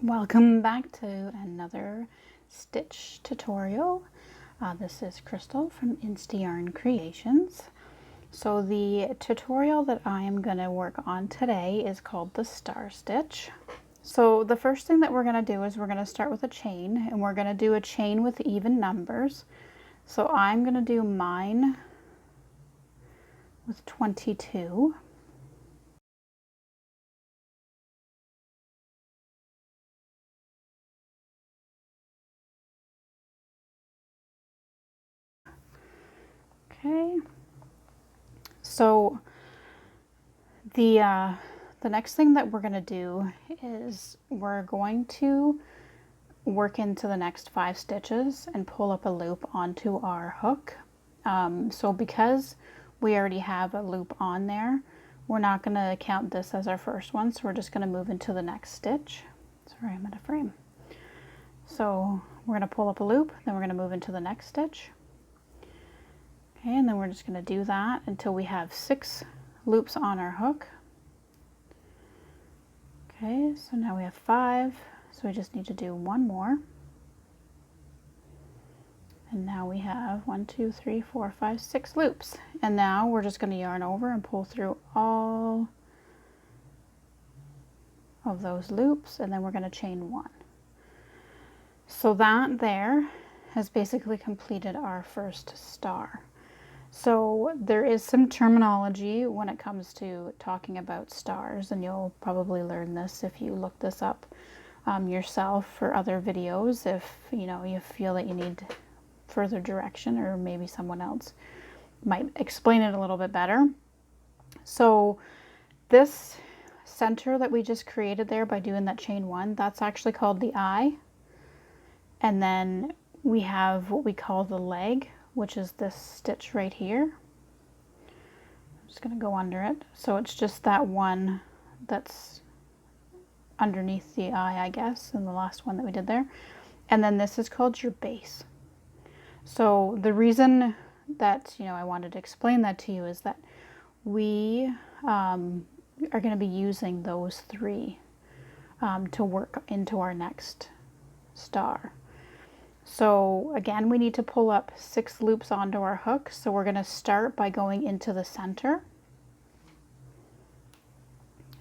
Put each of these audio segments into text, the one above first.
Welcome back to another stitch tutorial. This is Crystal from Yarn Creations. So the tutorial that I am going to work on today is called the star stitch. So the first thing that we're going to do is we're going to start with a chain, and we're going to do a chain with even numbers. So I'm going to do mine with 22. Okay, so the next thing that we're going to do is we're going to work into the next 5 stitches and pull up a loop onto our hook. So because we already have a loop on there, we're not going to count this as our first one, so we're just going to move into the next stitch. Sorry, I'm out of frame. So we're going to pull up a loop, then we're going to move into the next stitch. Okay, and then we're just going to do that until we have 6 loops on our hook. Okay, so now we have 5, so we just need to do one more. And now we have 1, 2, 3, 4, 5, 6 loops. And now we're just going to yarn over and pull through all of those loops, and then we're going to chain 1. So that there has basically completed our first star. So there is some terminology when it comes to talking about stars, and you'll probably learn this if you look this up yourself for other videos, if you feel that you need further direction, or maybe someone else might explain it a little bit better. So this center that we just created there by doing that chain 1, that's actually called the eye. And then we have what we call the leg, which is this stitch right here. I'm just going to go under it. So it's just that one that's underneath the eye, I guess, and the last one that we did there. And then this is called your base. So the reason that I wanted to explain that to you is that we are going to be using those 3 to work into our next star. So again, we need to pull up 6 loops onto our hook. So we're going to start by going into the center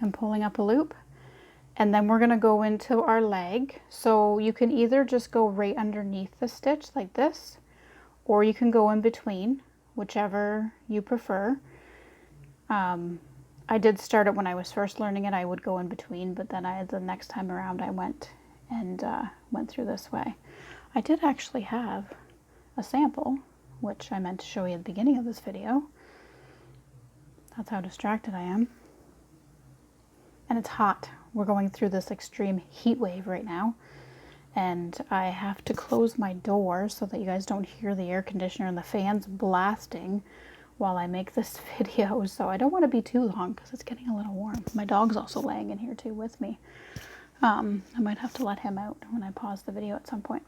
and pulling up a loop. And then we're going to go into our leg. So you can either just go right underneath the stitch like this, or you can go in between, whichever you prefer. I did start it when I was first learning it. I would go in between, but then the next time around I went through this way. I did actually have a sample, which I meant to show you at the beginning of this video. That's how distracted I am. And it's hot. We're going through this extreme heat wave right now. And I have to close my door so that you guys don't hear the air conditioner and the fans blasting while I make this video. So I don't want to be too long because it's getting a little warm. My dog's also laying in here too with me. I might have to let him out when I pause the video at some point.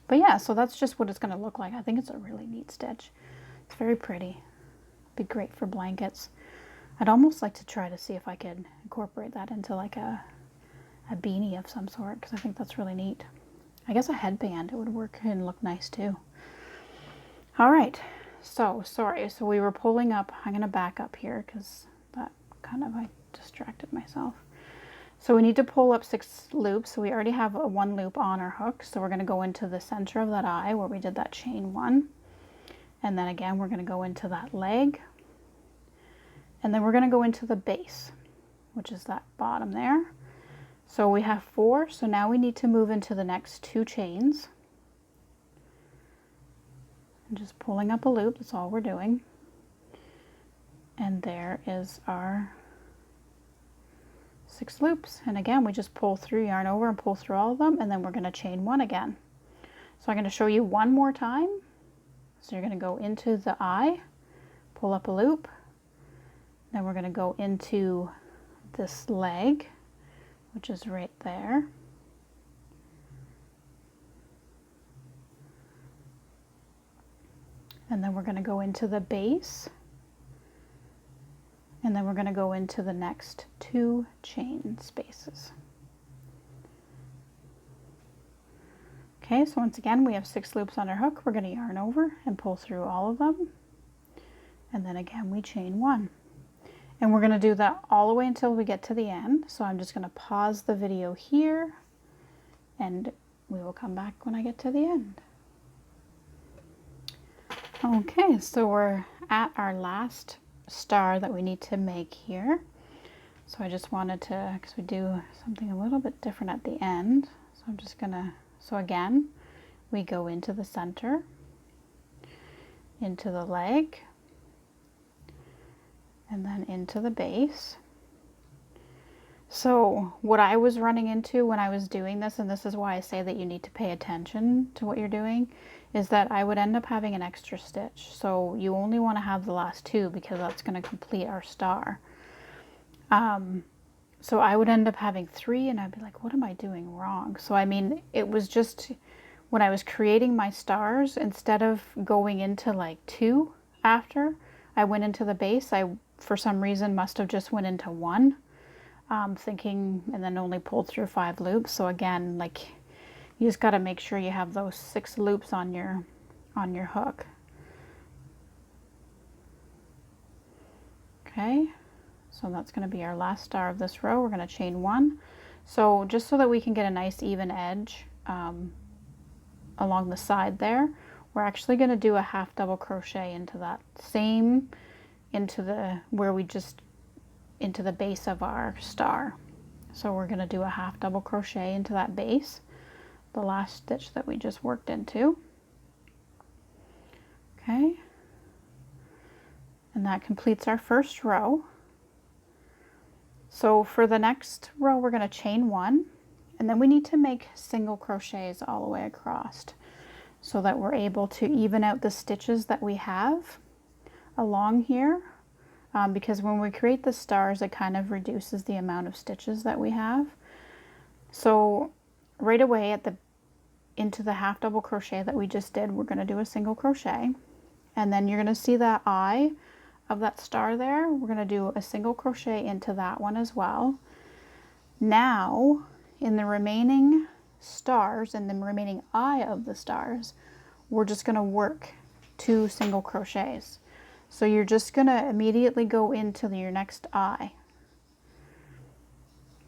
But yeah, so that's just what it's going to look like. I think it's a really neat stitch. It's very pretty. Be great for blankets. I'd almost like to try to see if I could incorporate that into like a beanie of some sort, because I think that's really neat. I guess a headband, it would work and look nice too. All right, so sorry. So we were pulling up. I'm going to back up here because that I distracted myself. So we need to pull up 6 loops. So we already have a 1 loop on our hook. So we're going to go into the center of that eye where we did that chain 1. And then again, we're going to go into that leg. And then we're going to go into the base, which is that bottom there. So we have 4. So now we need to move into the next 2 chains. And just pulling up a loop, that's all we're doing. And there is our 6 loops. And again, we just pull through, yarn over and pull through all of them, and then we're going to chain 1 again. So I'm going to show you one more time. So you're going to go into the eye, pull up a loop, then we're going to go into this leg, which is right there. And then we're going to go into the base. And then we're going to go into the next 2 chain spaces. Okay, so once again we have 6 loops on our hook. We're going to yarn over and pull through all of them, and then again we chain 1. And we're going to do that all the way until we get to the end. So I'm just going to pause the video here and we will come back when I get to the end. Okay, so we're at our last star that we need to make here. So I just wanted to, because we do something a little bit different at the end. So I'm just going to, so again, we go into the center, into the leg, and then into the base. So what I was running into when I was doing this, and this is why I say that you need to pay attention to what you're doing, is that I would end up having an extra stitch. So you only want to have the last 2 because that's going to complete our star. So I would end up having 3 and I'd be like, what am I doing wrong? So I mean, it was just when I was creating my stars, instead of going into like 2 after I went into the base, I for some reason must have just went into 1, thinking, and then only pulled through 5 loops. So again, like, you just got to make sure you have those 6 loops on your hook. Okay, so that's going to be our last star of this row. We're going to chain 1. So just so that we can get a nice even edge along the side there, we're actually going to do a half double crochet into that same, into the, where we just, into the base of our star. So we're going to do a half double crochet into that base, the last stitch that we just worked into. Okay, and that completes our first row. So for the next row we're going to chain 1, and then we need to make single crochets all the way across so that we're able to even out the stitches that we have along here, because when we create the stars it kind of reduces the amount of stitches that we have. So right away at the into the half double crochet that we just did, we're going to do a single crochet, and then you're going to see that eye of that star there. We're going to do a single crochet into that one as well. Now in the remaining stars and the remaining eye of the stars, we're just going to work 2 single crochets. So you're just going to immediately go into your next eye,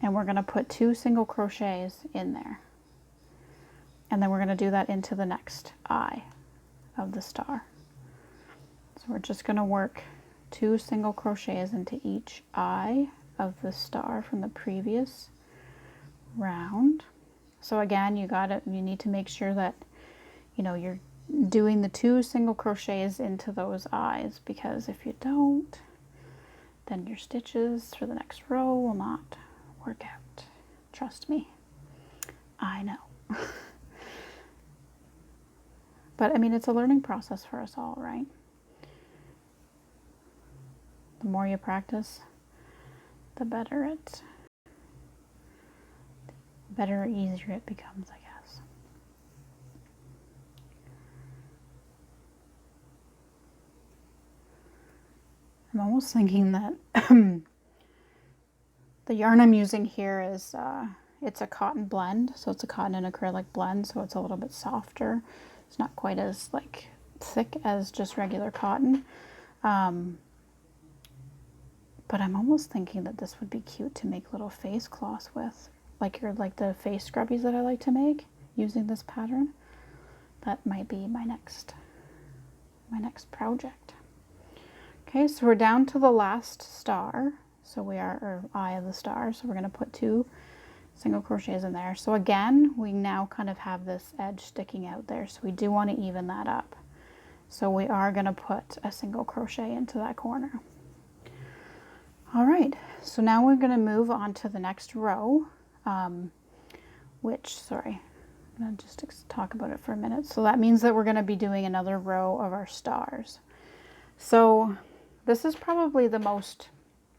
and we're going to put 2 single crochets in there, and then we're going to do that into the next eye of the star. So we're just going to work 2 single crochets into each eye of the star from the previous round. So again, you need to make sure that, you know, you're doing the 2 single crochets into those eyes, because if you don't, then your stitches for the next row will not work out. Trust me, I know. But I mean, it's a learning process for us all, right? The more you practice, the better or easier it becomes, I guess. I'm almost thinking that the yarn I'm using here is, it's a cotton blend, so it's a cotton and acrylic blend, so it's a little bit softer. It's not quite as like thick as just regular cotton. But I'm almost thinking that this would be cute to make little face cloths with, like the face scrubbies that I like to make using this pattern. That might be my next project. Okay, so we're down to the last star. So we are, or eye of the star. So we're going to put 2 single crochets in there. So again, we now kind of have this edge sticking out there. So we do want to even that up. So we are going to put a single crochet into that corner. All right, so now we're going to move on to the next row, which, sorry, I'm going to just talk about it for a minute. So that means that we're going to be doing another row of our stars. So this is probably the most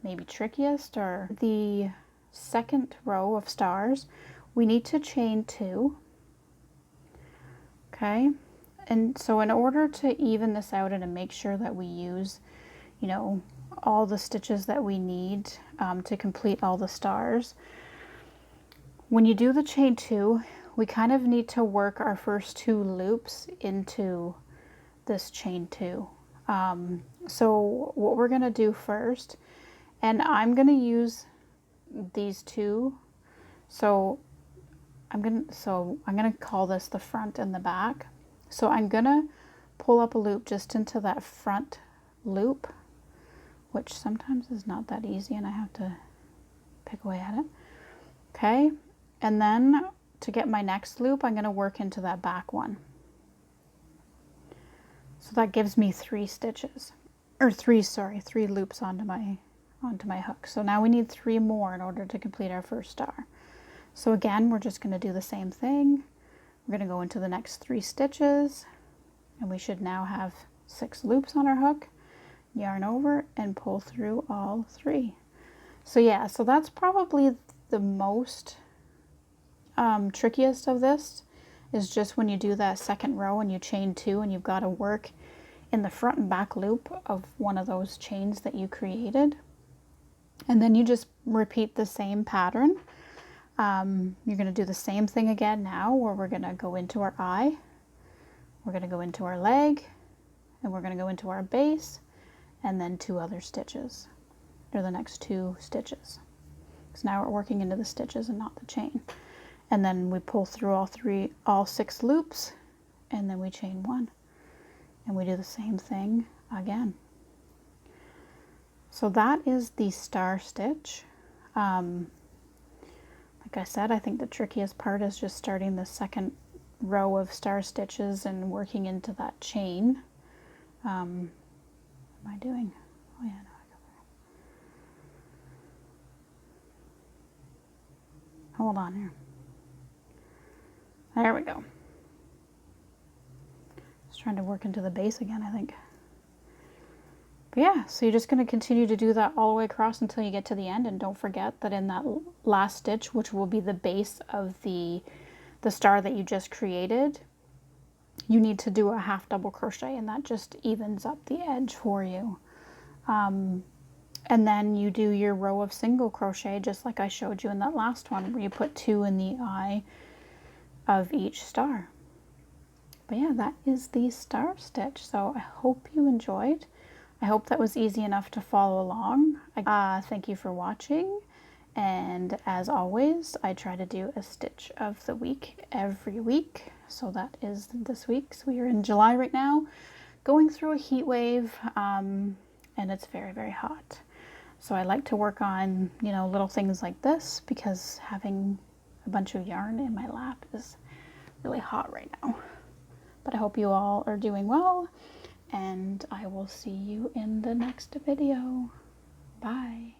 maybe trickiest, or the second row of stars. We need to chain 2. Okay, and so in order to even this out and to make sure that we use, you know, all the stitches that we need to complete all the stars, when you do the chain 2, we kind of need to work our first 2 loops into this chain 2. So what we're going to do first, and I'm going to use these 2. So I'm going to call this the front and the back. So I'm going to pull up a loop just into that front loop, which sometimes is not that easy and I have to pick away at it. Okay, and then to get my next loop, I'm going to work into that back one. So that gives me 3 stitches, or 3 loops onto my hook. So now we need 3 more in order to complete our first star. So again, we're just going to do the same thing. We're going to go into the next 3 stitches, and we should now have 6 loops on our hook. Yarn over and pull through all 3. So yeah, so that's probably the most trickiest of this, is just when you do that second row and you chain 2 and you've got to work in the front and back loop of one of those chains that you created. And then you just repeat the same pattern. You're going to do the same thing again now, where we're going to go into our eye, we're going to go into our leg, and we're going to go into our base, and then 2 other stitches, or the next 2 stitches. So now we're working into the stitches and not the chain. And then we pull through all 6 loops, and then we chain 1. And we do the same thing again. So that is the star stitch. Like I said, I think the trickiest part is just starting the second row of star stitches and working into that chain. What am I doing? Oh yeah, no, I got there. Hold on here. There we go. Just trying to work into the base again, I think. But yeah, so you're just going to continue to do that all the way across until you get to the end, and don't forget that in that last stitch, which will be the base of the star that you just created, you need to do a half double crochet, and that just evens up the edge for you. And then you do your row of single crochet just like I showed you in that last one, where you put 2 in the eye of each star. But yeah, that is the star stitch. So I hope you enjoyed. I hope that was easy enough to follow along. Thank you for watching, and as always, I try to do a stitch of the week every week. So that is this week. So we are in July right now, going through a heat wave, and it's very, very hot. So I like to work on, you know, little things like this, because having a bunch of yarn in my lap is really hot right now. But I hope you all are doing well, and I will see you in the next video. Bye.